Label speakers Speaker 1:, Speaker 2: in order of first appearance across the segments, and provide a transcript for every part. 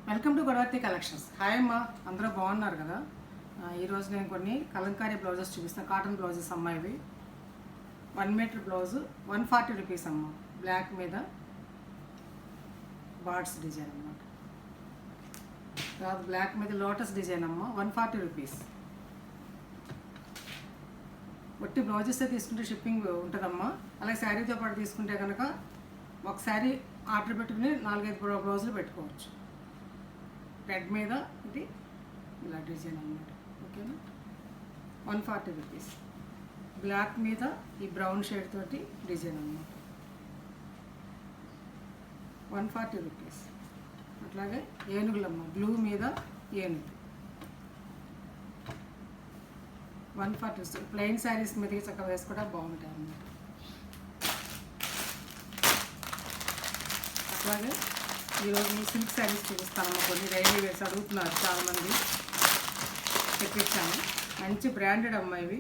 Speaker 1: Welcome to Godavarthi collections. Hi అమ్మా, అందరూ బాగున్నారు కదా. ఈరోజు నేను కొన్ని కలంకారీ బ్లౌజెస్ చూపిస్తాను. కాటన్ బ్లౌజెస్ అమ్మా. ఇవి 1 మీటర్ బ్లౌజు 140 రూపీస్ అమ్మ. బ్లాక్ మీద బార్డ్స్ డిజైన్ అన్నమాట. తర్వాత బ్లాక్ మీద లోటస్ డిజైన్ అమ్మ, 140 రూపీస్. ఒట్టి బ్లౌజెస్ తీసుకుంటే షిప్పింగ్ ఉంటుందమ్మా. అలాగే శారీతో పాటు తీసుకుంటే కనుక ఒక శారీ ఆర్డర్ పెట్టుకుని 4-5 బ్లౌజులు పెట్టుకోవచ్చు. రెడ్ మీద ఇది ఇలా డిజైన్ అన్నమాట. ఓకేనా, 140 రూపీస్. బ్లాక్ మీద ఈ బ్రౌన్ షేడ్ తోటి డిజైన్ అన్నమాట, 140 రూపీస్. అట్లాగే ఏనుగులమ్మ, బ్లూ మీద ఏనుగు, 140. ప్లెయిన్ శారీస్ మీదకి చక్కగా వేసుకోవడం బాగుంటాయి అన్నమాట. అట్లాగే ఈరోజు మీ సిల్క్ శారీస్ చూపిస్తానమ్మా. కొన్ని రైల్వే వేసి అడుగుతున్నారు చాలామంది, తెప్పించాను. మంచి బ్రాండెడ్ అమ్మా ఇవి.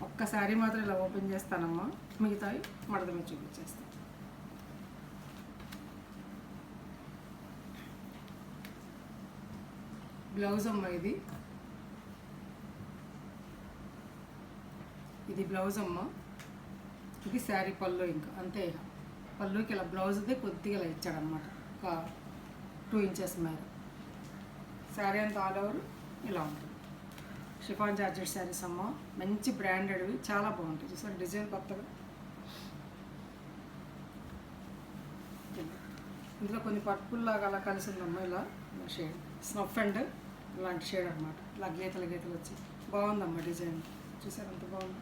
Speaker 1: ఒక్క శారీ మాత్రం ఇలా ఓపెన్ చేస్తానమ్మా, మిగతావి మడత మీద చూపించేస్తాను. బ్లౌజ్ అమ్మ, ఇది బ్లౌజ్ అమ్మ. ఇది శారీ పళ్ళు, ఇంకా అంతే. పళ్ళుకి ఇలా బ్లౌజ్ది కొద్దిగా ఇలా ఇచ్చాడనమాట, ఒక 2 ఇంచెస్ మేర. శారీ అంతా ఆల్ ఓవర్ ఇలా ఉంటుంది. షిఫాన్ జార్జెట్ శారీస్ అమ్మ, మంచి బ్రాండెడ్వి, చాలా బాగుంటాయి. చూసారు డిజైన్ కొత్తగా. ఇందులో కొన్ని పర్పుల్ లాగా అలా కలిసి ఉందమ్మా. ఇలా షేడ్ స్నఫ్ అండ్ ఇలాంటి షేడ్ అనమాట. ఇలా గీతలు వచ్చి బాగుందమ్మా డిజైన్. చూసారు అంత బాగుంది.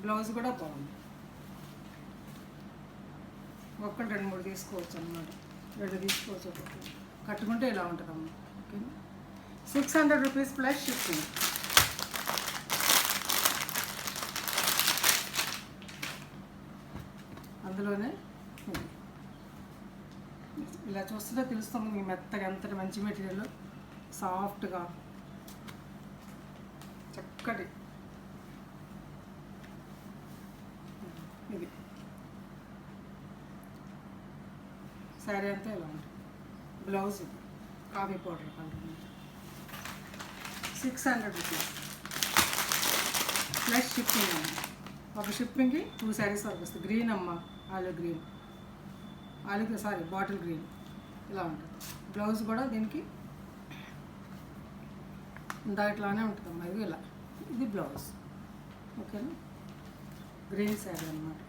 Speaker 1: బ్లౌజ్ కూడా బాగుంది. ఒక్కటి 2-3 తీసుకోవచ్చు అన్నమాట. 2 తీసుకోవచ్చు ఒక్కొక్కటి. కట్టుకుంటే ఇలా ఉంటుందమ్మా. ఓకేనా, 600 రూపీస్ ప్లస్ షిప్పింగ్. అందులోనే ఇలా చూస్తుంటే తెలుస్తుంది మీకు మెత్తగా ఎంత మంచి మెటీరియల్, సాఫ్ట్గా చక్కటి. ఇది శారీ అంతా ఇలా ఉంటుంది. బ్లౌజ్ ఇది coffee powder colour, 600 rupees plus shipping అమ్మ. ఒక షిప్పింగ్కి 2 శారీస్ వరకు వస్తుంది. గ్రీన్ అమ్మ, బాటిల్ గ్రీన్ ఇలా ఉంటుంది. బ్లౌజ్ కూడా దీనికి ఇట్లానే ఉంటుందమ్మా. ఇది ఇలా, ఇది బ్లౌజ్. ఓకేనా, గ్రీన్ శారీ అన్నమాట.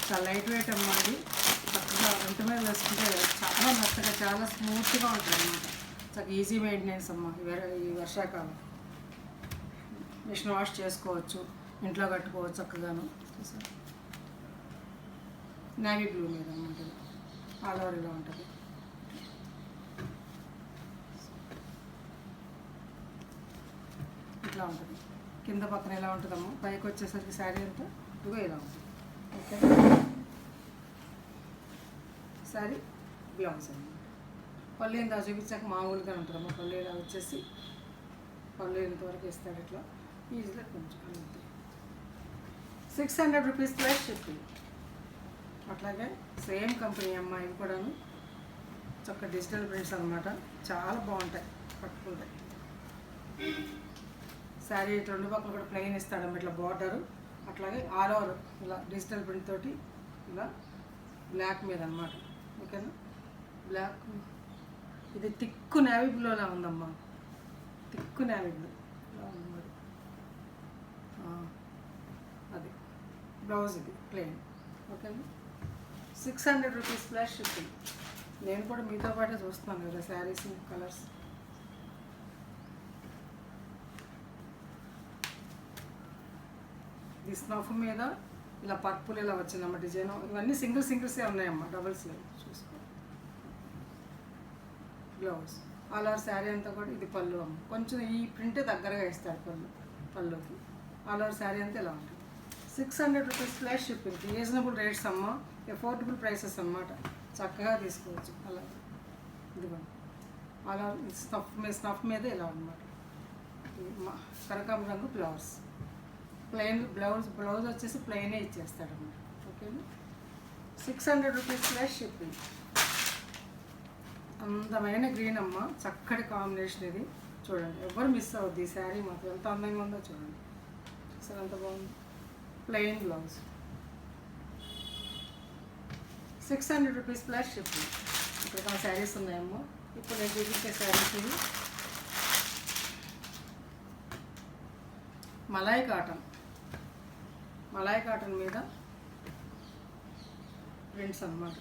Speaker 1: చాలా లైట్ వెయిట్ అమ్మా. అది చక్కగా ఒంటి మీద వేసుకుంటే చాలా మెత్తగా, చాలా స్మూత్గా ఉంటుంది అన్నమాట. చక్కగా ఈజీ మెయింటెనెన్స్ అమ్మ. ఈ వర్షాకాలం మిషన్ వాష్ చేసుకోవచ్చు, ఇంట్లో కట్టుకోవచ్చు చక్కగాను. చూసారు, నేవీ బ్లూ మీద అన్నమాట. ఆల్ ఓవర్ ఇలా ఉంటుంది. ఇట్లా ఉంటుంది. కింద పక్కన ఎలా ఉంటుందమ్మా, పైకి వచ్చేసరికి శారీ అంతా ఇదిగో ఇలా ఉంటుంది. ఓకే, శారీ బ్లౌజ్ అన్నమాట. పళ్ళు ఇంత చూపించాక మామూలుగా ఉంటుందమ్మా. పళ్ళు ఇలా వచ్చేసి పళ్ళు ఇంతవరకు ఇస్తాడు. ఇట్లా ఈజీగా కొంచెం అంతే. 600 రూపీస్ ప్లస్ షిప్పింగ్. అట్లాగే సేమ్ కంపెనీ అమ్మ. ఇవి కూడాను చక్క డిజిటల్ ప్రింట్స్ అనమాట. చాలా బాగుంటాయి, పట్టుకుంటాయి. శారీ 2 పక్కలు కూడా ప్లెయిన్ ఇస్తాడమ్మ, ఇట్లా బార్డరు. అట్లాగే ఆల్ ఓవర్ ఇలా డిజిటల్ ప్రింట్ తోటి ఇలా బ్లాక్ మీద అనమాట. ఓకేనా, బ్లాక్. ఇది తిక్కు నేవీ బ్లూలా ఉందమ్మా, తిక్కు నేవీ బ్లూ ఇలా ఉంది మరి. అది బ్లౌజ్, ఇది ప్లెయిన్. ఓకేనా, 600 రూపీస్ ప్లస్ షిప్పింగ్. నేను కూడా మీతో పాటే చూస్తున్నాను కదా శారీస్ కలర్స్. ఇది స్నఫ్ మీద ఇలా పర్పుల్ ఇలా వచ్చిందమ్మ డిజైన్. ఇవన్నీ సింగిల్సే ఉన్నాయమ్మా, డబుల్స్ లేవు. చూసుకో, బ్లౌజ్ ఆల్ ఓవర్ శారీ అంతా కూడా. ఇది పళ్ళు అమ్మ. కొంచెం ఈ ప్రింట్ దగ్గరగా ఇస్తాడు పళ్ళుకి. ఆల్ ఓవర్ శారీ అంతా ఇలా ఉంటుంది. 600 rupees plus shipping. Reasonable rates అమ్మ, ఎఫోర్డబుల్ ప్రైసెస్ అన్నమాట. చక్కగా తీసుకోవచ్చు. అలా ఇదిగోండి, అలా స్నఫ్ మీద ఇలా అనమాట. కనకాంబరం రంగు ఫ్లవర్స్, ప్లెయిన్ బ్లౌజ్ వచ్చేసి ప్లెయినే ఇచ్చేస్తాడన్నమాట. ఓకేనా. 600 రూపీస్ ప్లస్ షిప్పింగ్. అందమైన గ్రీన్ అమ్మ, చక్కటి కాంబినేషన్ ఇది. చూడండి, ఎవరు మిస్ అవుద్ది. ఈ శారీ మాత్రం ఎంత అందంగా ఉందో చూడండి. అసలు ఎంత బాగుంది. Plain blouse, 600 rupees plus shipping. ఇక్కడ ఆ శారీస్ ఉన్నాయమ్మా. ఇప్పుడు నేను చూపించే శారీస్ ఇవి మలాయ్ కాటన్ మీద ప్రింట్స్ అన్నమాట.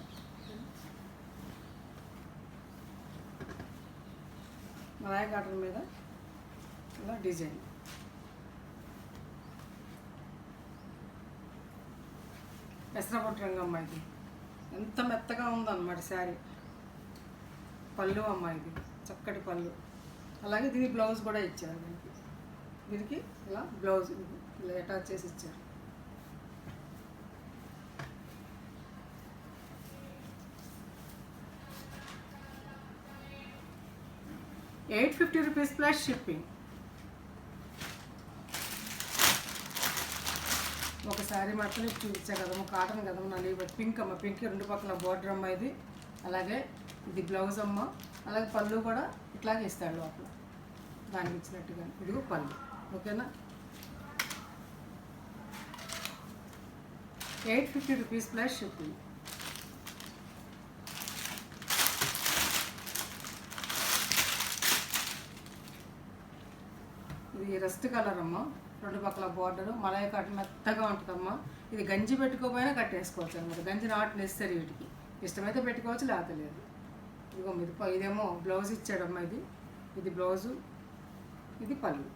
Speaker 1: మలాయ్ కాటన్ మీద ఇలా డిజైన్. పెసరపట్టు రంగు అమ్మ, ఇది ఎంత మెత్తగా ఉందన్నమాట శారీ. పళ్ళు అమ్మ, ఇది చక్కటి పళ్ళు. అలాగే దీని బ్లౌజ్ కూడా ఇచ్చారు. దీనికి ఇలా బ్లౌజ్ ఇలా అటాచ్ చేసి ఇచ్చారు. $850 రూపీస్ ప్లస్ షిప్పింగ్. ఒక శారీ మాత్రం చూపించా కదమ్మా, కాటన్ కదమ్మా. నల్లి పింక్ అమ్మ, పింక్ 2 పక్కల బోర్డర్ అమ్మ ఇది. అలాగే ఇది బ్లౌజ్ అమ్మ. అలాగే పళ్ళు కూడా ఇట్లాగే ఇస్తాడు లోపల, దానికి ఇచ్చినట్టుగా. ఇదిగో పళ్ళు. ఓకేనా. 850 రూపీస్ ప్లస్ షిప్పింగ్. ఇది రస్ట్ కలర్ అమ్మ, 2 పక్కల బార్డరు. మలాయ్ కాటన్ మెత్తగా ఉంటుందమ్మా. ఇది గంజి పెట్టుకోపోయినా కట్టేసుకోవచ్చు అనమాట. గంజి నాట్ నెసరీ, వీటికి ఇష్టమైతే పెట్టుకోవచ్చు, లేకపోతే లేదు. ఇదిగో ఇదేమో బ్లౌజ్ ఇచ్చాడమ్మా. ఇది బ్లౌజు, ఇది పళ్ళు.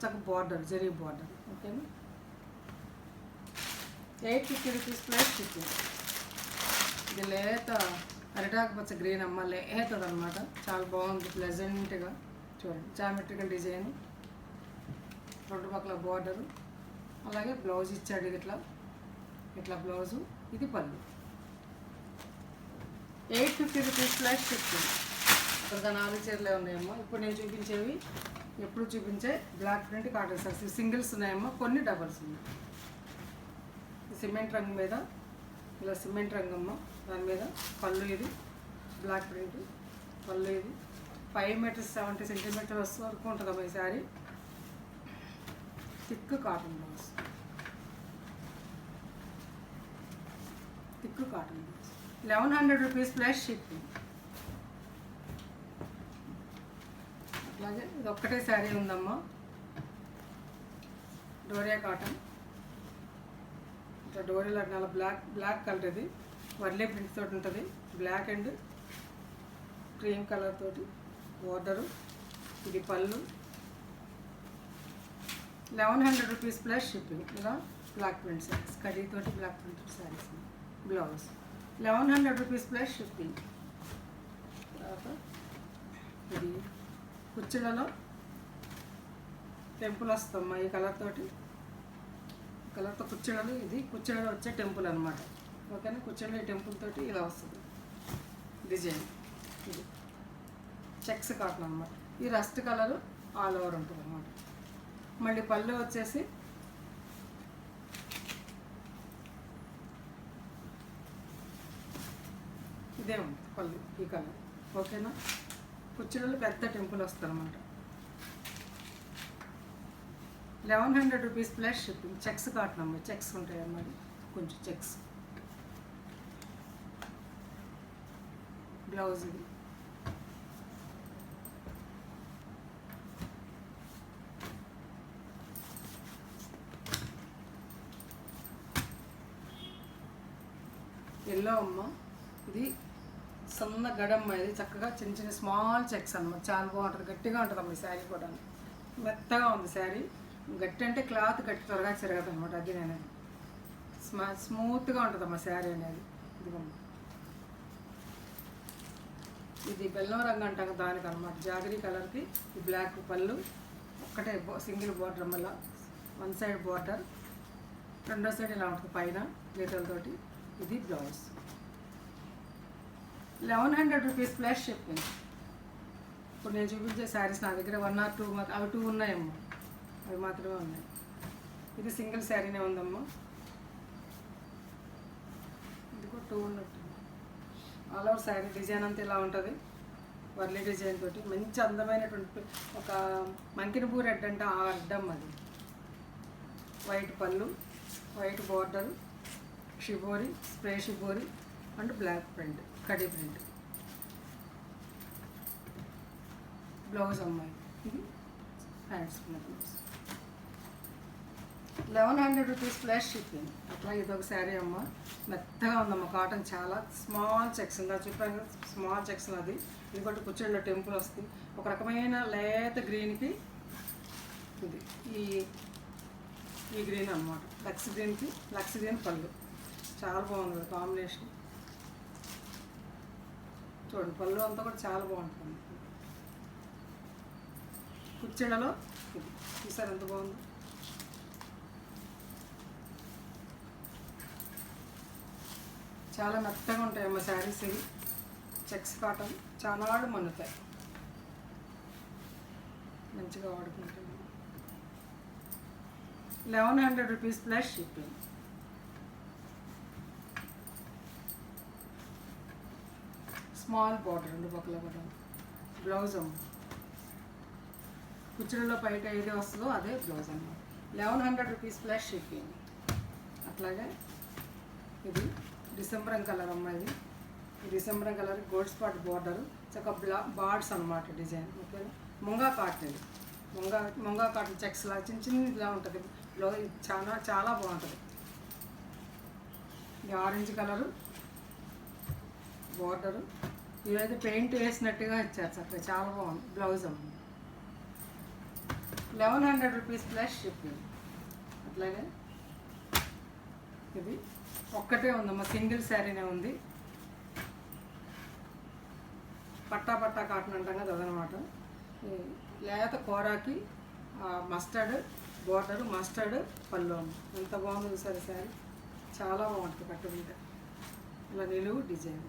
Speaker 1: చక్క బార్డర్, జరీ బార్డర్. ఓకేనా. 850 రూపీస్ ప్లస్ షిప్పింగ్. ఇది లేత అరిటాకు పచ్చ గ్రీన్ అమ్మ, లేతదనమాట. చాలా బాగుంది, ప్లెజెంట్గా. చూడండి, జామెట్రికల్ డిజైన్, 2 పక్కల బార్డరు. అలాగే బ్లౌజ్ ఇచ్చాడు ఇట్లా బ్లౌజు. ఇది పళ్ళు. 850 రూపీస్ ప్లస్ షిప్పింగ్. అక్కడ 4 చీరలే ఉన్నాయమ్మా. ఇప్పుడు నేను చూపించేవి ఎప్పుడు చూపించే block print cotton saris. Singles ఉన్నాయమ్మా, కొన్ని డబల్స్ ఉన్నాయి. సిమెంట్ రంగు మీద ఇలా సిమెంట్ రంగు అమ్మ, దాని మీద పళ్ళు. ఇది బ్లాక్ ప్రింట్ పళ్ళు. ఇది 5 మీటర్స్ 70 సెంటీమీటర్స్ వరకు ఉంటుందమ్మా ఈ sari. Thick cotton blouse, thick cotton blouse. 1100 rupees plus shipping. అట్లాగే ఇది ఒక్కటే శారీ ఉందమ్మా, డోరియా కాటన్. ఇట్లా డోరియా అట్లా బ్లాక్ కలర్. ఇది వర్లీ ప్రింట్ తోటి ఉంటుంది. బ్లాక్ అండ్ క్రీమ్ కలర్ తోటి బోర్డరు. ఇది పళ్ళు. 1100 రూపీస్ ప్లస్ షిప్పింగ్. ఇలా బ్లాక్ ప్రింట్ శారీస్, కడీతోటి black print saris. Blouse 1100 rupees plus shipping. తర్వాత ఇది కుచ్చిళ్ళలో టెంపుల్ వస్తుందమ్మా ఈ కలర్తో కుచ్చిళ్ళలు. ఇది కుచ్చిళ్ళలో వచ్చే టెంపుల్ అనమాట. ఓకేనా. కుచ్చిళ్ళలో ఈ టెంపుల్ తోటి ఇలా వస్తుంది డిజైన్. ఇది చెక్స్ కాటన్ అనమాట. ఈ రస్ట్ కలరు ఆల్ ఓవర్ ఉంటుంది అనమాట. మళ్ళీ పళ్ళు వచ్చేసి ఇదే ఉంది పళ్ళు, ఈ కలర్. ఓకేనా. కుచ్చిళ్ళలో పెద్ద టెంపుల్ వస్తుంది అనమాట. 1100 rupees plus shipping. Checks cotton అమ్మ, చెక్స్ ఉంటాయి అన్నమాట, కొంచెం చెక్స్. బ్లౌజ్ ఇది. ఎల్లో అమ్మ, ఇది సన్న గడమ్మ. ఇది చక్కగా చిన్న చిన్న స్మాల్ చెక్స్ అన్నమాట. చాలా బాగుంటుంది, గట్టిగా ఉంటుంది అమ్మ ఈ శారీ కూడా. మెత్తగా ఉంది శారీ. గట్టి అంటే క్లాత్ గట్టి త్వరగా చిరగదు అనమాట. అది నేను స్మూత్గా ఉంటుందమ్మా శారీ అనేది. ఇదిగమ్మ, ఇది బెల్లం రంగు అంటాం దానికి అనమాట. జాగరీ కలర్కి ఈ బ్లాక్ పళ్ళు, ఒక్కటే సింగిల్ బార్డర్ మళ్ళీ 1 సైడ్ బార్డర్. రెండో సైడ్ ఇలా ఉంటుంది పైన గీతలతోటి. ఇది బ్లౌజ్. 1100 rupees plus shipping. ఇప్పుడు నేను చూపించే శారీస్ నా దగ్గర 1 or 2 అవి 2 ఉన్నాయమ్మా, అవి మాత్రమే ఉన్నాయి. ఇది సింగిల్ శారీనే ఉందమ్మా, ఇదిగో 2 ఉన్నట్టు. ఆల్ ఓవర్ శారీ డిజైన్ అంతా ఇలా ఉంటుంది, వర్లీ డిజైన్ తోటి మంచి అందమైనటువంటి ఒక మంకినపూ రెడ్ అంటే ఆ అడ్డం. అది వైట్ పళ్ళు, white border, shibori, spray shibori and block print, కడీ ప్రింట్. బ్లౌజ్ అమ్మాయి, ఇది hands blouse. 1100 rupees plus shipping. అట్లా ఇదొక శారీ అమ్మ, మెత్తగా ఉందమ్మ, కాటన్, చాలా స్మాల్ చెక్స్ ఉందా చూపాను, స్మాల్ చెక్స్. అది ఇంకోటి కుర్చీలో టెంపుల్ వస్తుంది, ఒక రకమైన లేత గ్రీన్కి ఇది ఈ గ్రీన్ అనమాట, లక్స్ గ్రీన్కి లక్స్ గ్రీన్ పళ్ళు. చాలా బాగుంది కాంబినేషన్. చూడండి పళ్ళు అంతా కూడా చాలా బాగుంటుంది. కుర్చీలలో ఇది చూసారు ఎంత బాగుంది. చాలా మెత్తగా ఉంటాయమ్మ శారీస్ ఇవి, చెక్స్ కాటన్, చాలా మన్నుతాయి, మంచిగా వాడుకుంటాయి. 1100 rupees plus shipping. Small border రెండు పక్కల కూడా. బ్లౌజ్ అమ్మ, కుర్చీలలో బయట ఏది వస్తుందో అదే బ్లౌజ్ అమ్మ. 1100 రూపీస్ ప్లస్ షిప్పింగ్. అట్లాగే ఇది డిసెంబరం కలర్ అమ్మ, ఇది డిసెంబరం కలర్ గోల్డ్ స్పాట్ బార్డరు, చక్కగా బార్డ్స్ అనమాట డిజైన్. Okay, munga cotton. ఇది ముంగా కాటన్ చెక్స్ లా చిన్న చిన్న ఇలా ఉంటుంది బ్లౌజ్, చాలా చాలా బాగుంటుంది. ఇది ఆరెంజ్ కలరు బార్డరు, ఇవైతే పెయింట్ వేసినట్టుగా ఇచ్చారు చక్కగా, చాలా బాగుంది. బ్లౌజ్ అమ్మ 1100 రూపీస్ ప్లస్ షిప్పింగ్. అట్లాగే ఇది ఒక్కటే ఉందమ్మా, సింగిల్ శారీనే ఉంది, పట్టా పట్టా కాటన్ అంటాం కదా అదనమాట. లేత కూరాకి మస్టర్డ్ బార్డర్, మస్టర్డ్ పళ్ళు. ఎంత బాగుంది చూసారు శారీ, చాలా బాగుంటుంది కట్టుకుంటే. ఇలా నిలువు డిజైన్,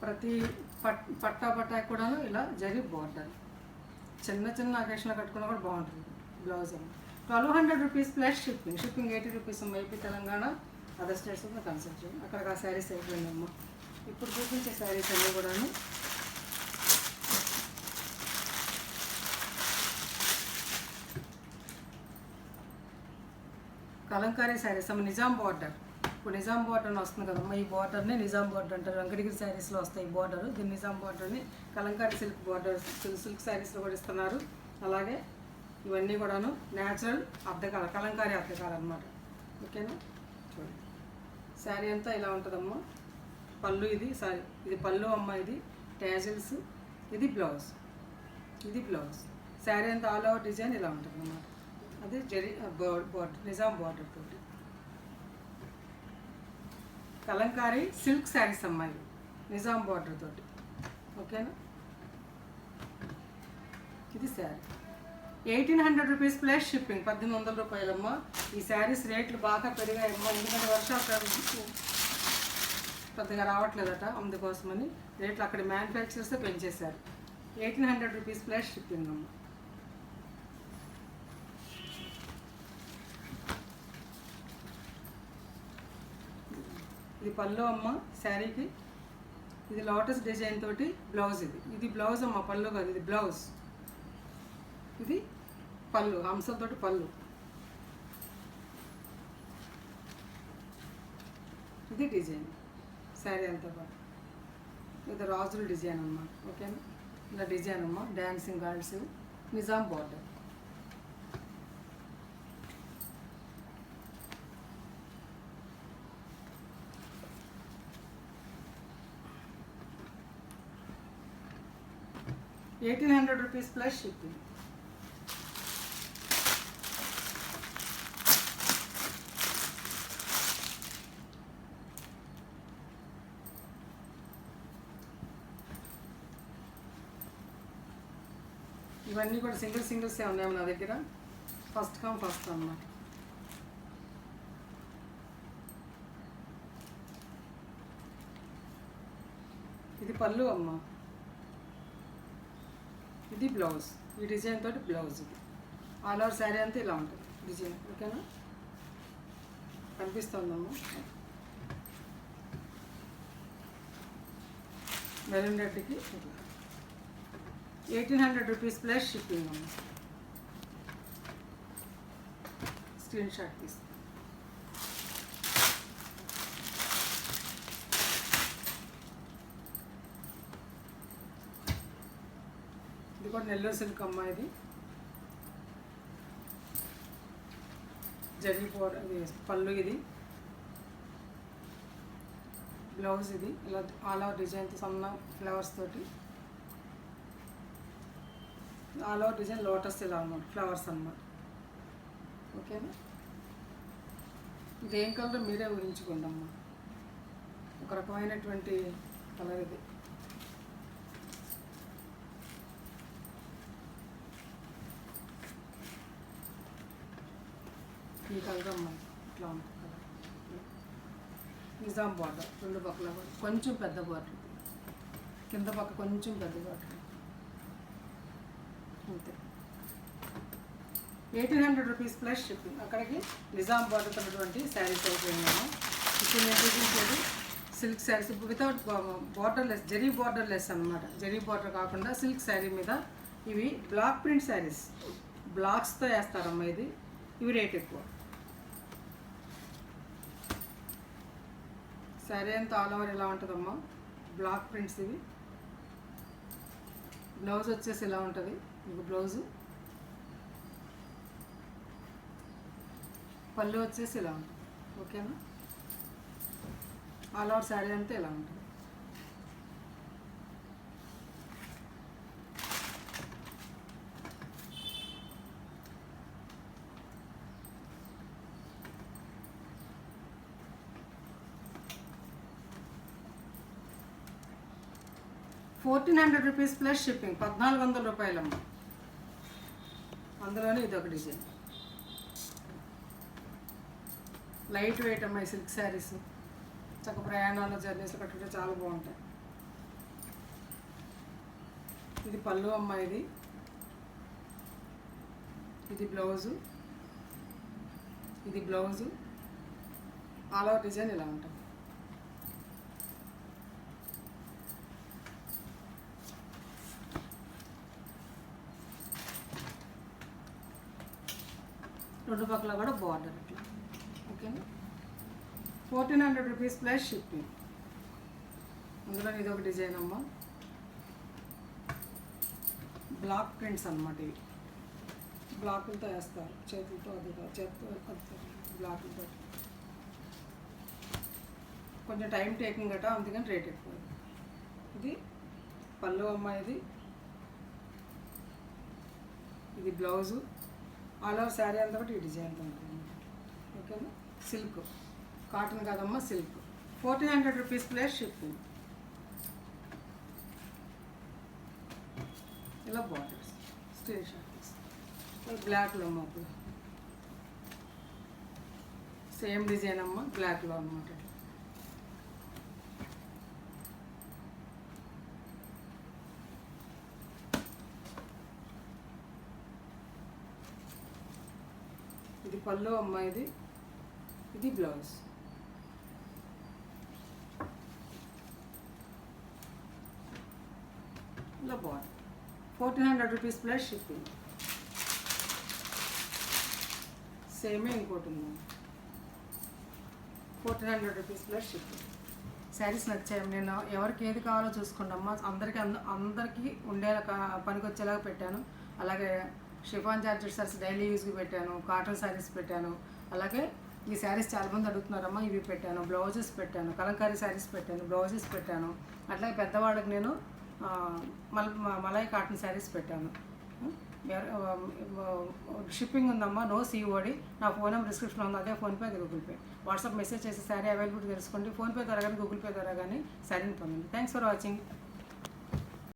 Speaker 1: ప్రతి పట్టా పట్టాకి కూడా ఇలా జరి బార్డర్, చిన్న చిన్న అకేషన్లో కట్టుకున్నా కూడా బాగుంటుంది. బ్లౌజ్ అమ్మ 1200 rupees plus shipping. Shipping 80 rupees అమ్మ. AP, Telangana, other states consult చేయండి. అక్కడికి ఆ శారీస్ అయిపోయిందమ్మా. ఇప్పుడు చూపించే శారీస్ అన్నీ కూడాను కలంకారీ శారీస్ అమ్మ. నిజాం బార్డర్, ఇప్పుడు నిజాం బార్డర్ వస్తుంది కదమ్మా, ఈ బార్డర్ని నిజాం బార్డర్ అంటారు. వెంకటగిరి శారీస్లో వస్తాయి ఈ బార్డర్. దీన్ని నిజాం బార్డర్ని కలంకారీ సిల్క్ బార్డర్, సిల్క్ శారీస్లో కూడా ఇస్తున్నారు. అలాగే ఇవన్నీ కూడాను న్యాచురల్ అద్దకాల, కలంకారీ అద్దకాలు అనమాట. ఓకేనా, చూడండి శారీ అంతా ఇలా ఉంటుందమ్మా. పళ్ళు ఇది ఇది పళ్ళు అమ్మ, ఇది ట్యాజిల్స్, ఇది బ్లౌజ్, ఇది బ్లౌజ్. శారీ అంతా ఆల్ ఓవర్ డిజైన్ ఇలా ఉంటుంది అన్నమాట. అది జరీ బార్డర్, నిజాం బార్డర్ తోటి కలంకారీ సిల్క్ శారీస్ అమ్మాయి, నిజాం బార్డర్ తోటి. ఓకేనా, ఇది శారీ 1800 రూపీస్ ప్లస్ షిప్పింగ్. 1800 రూపాయలమ్మ. ఈ శారీస్ రేట్లు బాగా పెరిగాయమ్మా, ఎందుకంటే వర్షాలు పెద్దగా రావట్లేదట, అందుకోసమని రేట్లు అక్కడ మ్యానుఫ్యాక్చర్సే పెంచేశారు. 1800 రూపీస్ ప్లస్ షిప్పింగ్ అమ్మ. ఇది పళ్ళు అమ్మ శారీకి, ఇది లోటస్ డిజైన్ తోటి బ్లౌజ్. ఇది బ్లౌజ్ అమ్మ, పళ్ళు కాదు, ఇది బ్లౌజ్. ఇది పళ్ళు, హంసలతోటి పళ్ళు. ఇది డిజైన్ శారీ అంతా పాటు. ఇది రాజుల డిజైన్ అమ్మా. ఓకేనా, ఇలా డిజైన్ అమ్మ, dancing girls, Nizam border. ₹1800 plus shipping. ఇవన్నీ కూడా సింగిల్సే ఉన్నాయమ్మ నా దగ్గర, ఫస్ట్ కమ్ ఫస్ట్ అన్నమాట. ఇది పళ్ళు అమ్మ, ఇది బ్లౌజ్. ఈ డిజైన్ తోటి బ్లౌజ్. ఇది ఆల్ ఓవర్ శారీ అంతా ఇలా ఉంటుంది డిజైన్. ఓకేనా, కనిపిస్తుందమ్మా. మెరూన్ రెడ్కి 1800 రూపీస్ ప్లస్ షిప్పింగ్ అమ్మ. స్క్రీన్ షాట్ తీసి ఇది కూడా నెల్లూరు సిల్క్ అమ్మ. ఇది జరీ పౌడర్, ఇది పళ్ళు, ఇది బ్లౌజ్. ఇది ఇలా ఆల్ ఓవర్ డిజైన్తో సన్న ఫ్లవర్స్ తోటి ఆల్ ఓవర్ డిజైన్ లోటస్ ఇలా అన్నమాట, ఫ్లవర్స్ అన్నమాట. ఓకేనా, ఇది ఏం కలర్ మీరే ఊహించుకోండి అమ్మ. ఒక రకమైనటువంటి కలర్ ఇది. ఈ కలర్ అమ్మ ఇట్లా ఉంటుంది కలర్. నిజాం బార్డర్, రెండు పక్కల కొంచెం పెద్ద బార్డర్, కింద పక్క కొంచెం పెద్ద బార్డర్. అంతే. 1800 రూపీస్ ప్లస్ షిప్పింగ్. అక్కడికి నిజాం బార్డర్ ఉన్నటువంటి శారీస్ అయిపోయినాము. ఇప్పుడు నేను చూపించేది silk saris without borderless, zari borderless అనమాట. జరీ బార్డర్ కాకుండా సిల్క్ శారీ మీద ఇవి బ్లాక్ ప్రింట్ శారీస్, బ్లాక్స్తో వేస్తారమ్మా. ఇది ఇవి రేట్ ఎక్కువ. శారీ అంతా ఆల్ ఓవర్ ఇలా ఉంటుందమ్మా, బ్లాక్ ప్రింట్స్ ఇవి. బ్లౌజ్ వచ్చేసి ఇలా ఉంటుంది మీకు బ్లౌజు. పళ్ళు వచ్చేసి ఇలా ఉంటుంది. ఓకేనా, ఆల్ ఓవర్ శారీ అంతా ఇలా ఉంటుంది. $1400 రూపీస్ ప్లస్ షిప్పింగ్. 1400 రూపాయలమ్మ. అందులోనే ఇది ఒక డిజైన్. లైట్ వెయిట్ అమ్మాయి సిల్క్ శారీస్. చక్క ప్రయాణాలు జర్నీస్లో కట్టుకుంటే చాలా బాగుంటాయి. ఇది పళ్ళు అమ్మ. ఇది బ్లౌజు. ఇది బ్లౌజు. ఆల్ ఓవర్ డిజైన్ ఇలా ఉంటుంది. రెండు పక్కల కూడా బార్డర్ ఇట్లా. ఓకేనా, 1400 రూపీస్ ప్లస్ షిప్పింగ్. అందులో ఇది ఒక డిజైన్ అమ్మ. బ్లాక్ ప్రింట్స్ అన్నమాట. ఇవి బ్లాకులతో వేస్తారు, చేతులతో బ్లాకులతో. కొంచెం టైం టేకింగ్ గట, అందుకని రేట్ ఎక్కువ. ఇది పళ్ళు అమ్మ. ఇది బ్లౌజు. ఆల్ ఓవర్ శారీ అంతా ఒకటి ఈ డిజైన్తో ఉంటుంది. ఓకేనా, సిల్క్, కాటన్ కాదమ్మా, సిల్క్. 1400 rupees plus shipping. ఇలా బార్డర్స్, స్ట్రేట్ షార్ట్స్. బ్లాక్లో అమ్మ, అప్పుడు సేమ్ డిజైన్ అమ్మ, బ్లాక్లో అన్నమాట. ఇది పళ్ళు అమ్మ. ఇది బ్లౌజ్. ఇలా బాగుంది. 1400 రూపీస్ ప్లస్ షిప్పింగ్. సేమే ఇంకోటి ఉంది. 1400 రూపీస్ ప్లస్ షిప్పింగ్. శారీస్ నచ్చాయి. నేను ఎవరికి ఏది కావాలో చూసుకోండి అమ్మ. అందరికీ ఉండేలా పనికొచ్చేలాగా పెట్టాను. అలాగే షిఫాన్ జార్జెట్స్ డైలీ యూస్కి పెట్టాను. కాటన్ శారీస్ పెట్టాను. అలాగే ఈ శారీస్ చాలామంది అడుగుతున్నారమ్మా, ఇవి పెట్టాను. బ్లౌజెస్ పెట్టాను. కలంకారీ శారీస్ పెట్టాను, బ్లౌజెస్ పెట్టాను. అట్లాగే పెద్దవాళ్ళకి నేను మలై కాటన్ శారీస్ పెట్టాను. షిప్పింగ్ ఉందమ్మా, నో COD. నా ఫోన్ నెంబర్ డిస్క్రిప్షన్లో ఉంది. అదే ఫోన్పే, అది గూగుల్ పే. వాట్సాప్ మెసేజ్ చేసి శారీ అవైలబిలిటీ తెలుసుకోండి. ఫోన్పే ద్వారా కానీ గూగుల్ పే ద్వారా కానీ శారీని పొందండి. Thanks for watching.